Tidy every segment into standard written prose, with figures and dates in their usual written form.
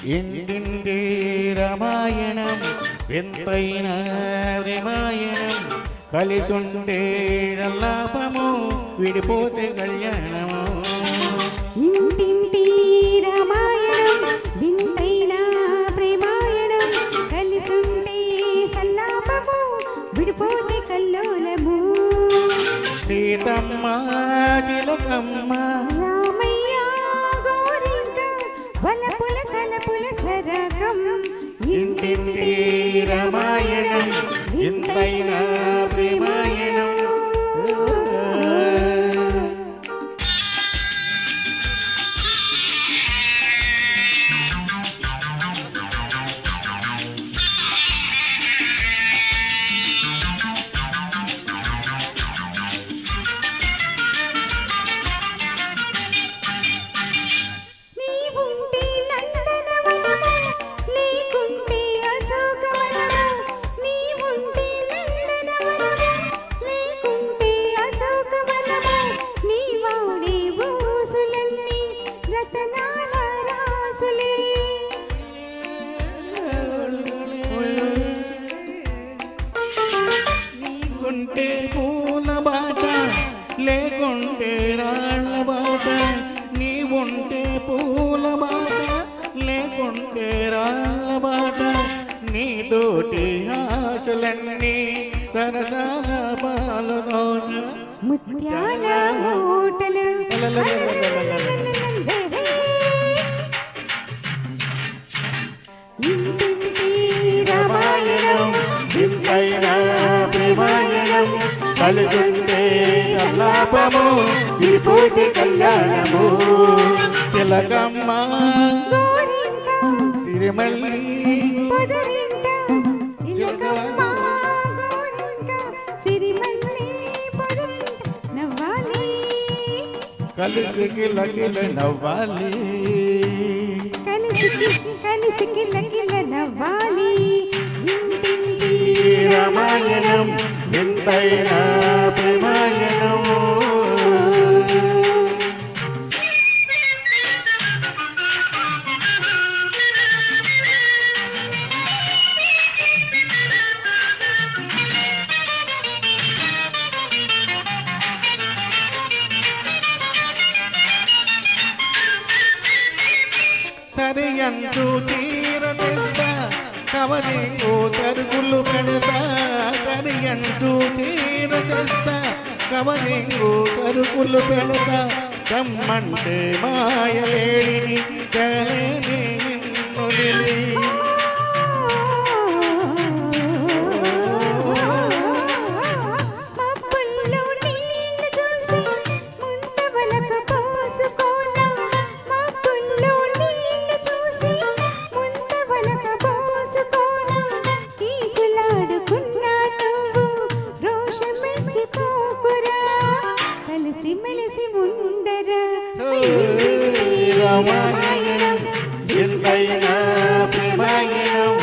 ఇంటింటి రామాయణం వింతైన రామాయణం కలిసుంటే లాభము విడిపోతే కళ్యాణము. ఇంటింటి రామాయణం వింతైన ప్రేమాయణం కలిసుంటే సల్లాపము విడిపోతే కల్లోలము. సీతమ్మ చిలకమ్మ రామయ్య గోరింక వలపుల కలపుల సరగం. ఇంటింటి రామాయణం వింతైన ప్రేమాయణం. నీకుంటే పూల బాట లేకుంటే రాళ్ళ బాట, నీవుంటే పూల బాట లేకుంటే రాళ్ళ బాట, నీతోటి ఆశలన్నీ సరసాల పాలతోట. ముత్యాల మూటలు ఇంటింటి రామాయణం వింతైన ప్రేమాయణం కలిసుంటే సల్లాపము విడిపోతే కళ్యాణము. చిలకమ్మ గోరింక సిరిమల్లి పొదరింట చిలకమ్మ గోరింక సిరిమల్లి పొదరింట నవ్వాలి కలిసి కిలకిల నవ్వాలి. కలిసి కిలకిల నవ్వాలి. ఇంటింటి రామాయణం వింతైన ప్రేమాయణం. సరి అంటూ తీర తెస్తా కవరింగు సరుకులు పెడతా, సరి అంటూ తీర తెస్తా కవరింగు సరుకులు పెడతా, దమ్మంటే మాయలేడిని తేనే నిన్నొదిలి. మెలిసి ఉండరా రామాయణం వింతైన ప్రేమాయణం.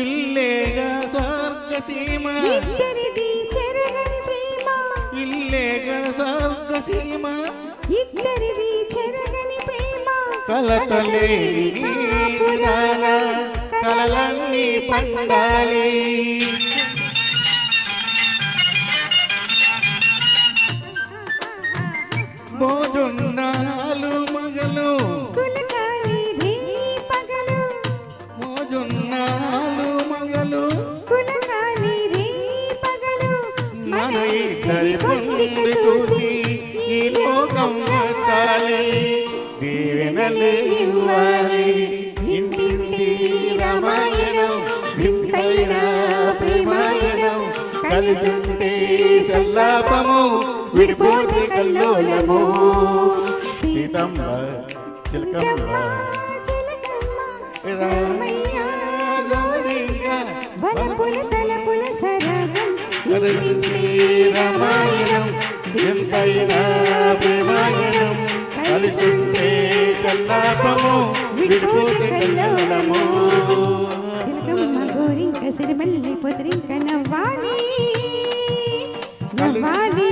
ఇల్లేగా స్వర్గసీమ ఇద్దరిది చెరగని ప్రేమ, ఇల్లేగా స్వర్గసీమ ఇద్దరిది చెరగని ప్రేమ, కలతలేని పురాణ కలలన్నీ పండాలి. మోజున్నాలు మగలు కులకాలి రే పగలు, మోజున్నాలు మగలు కులకాలి రే పగలు, మన ఇద్దరి పొందిక చూసి ఈ లోకం ఎత్తాలి, దీవెనలు ఇవ్వాలి. ఇంటింటి రామాయణం వింతైన ప్రేమాయణం కలిసుంటే సల్లాపము విడిపోతే కల్లోలము. సీతమ్మ చిలకమ్మ రామయ్య గోరింక వలపుల తలపుల సరగం. ఇంటింటి రామాయణం ఎంతైనా ప్రేమాయణం కలిసుంటే సల్లాపము విడిపోతే కల్లోలము చిలకమ్మ గోరింక సిరిమల్లి పొదరింక నవ్వాలి నవ్వాలి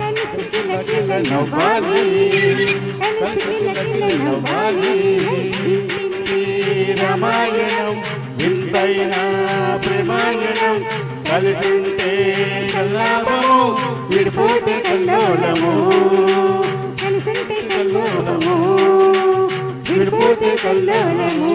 కలిసి కిలకిల నవ్వాలి కలిసి కిలకిల నవ్వాలి ఇంటింటి రామాయణం వింతైన ప్రేమాయణం కలిసుంటే సల్లాపము విడిపోతే కల్లోలము కలిసుంటే కల్లోలము విడిపోతే కల్లోలము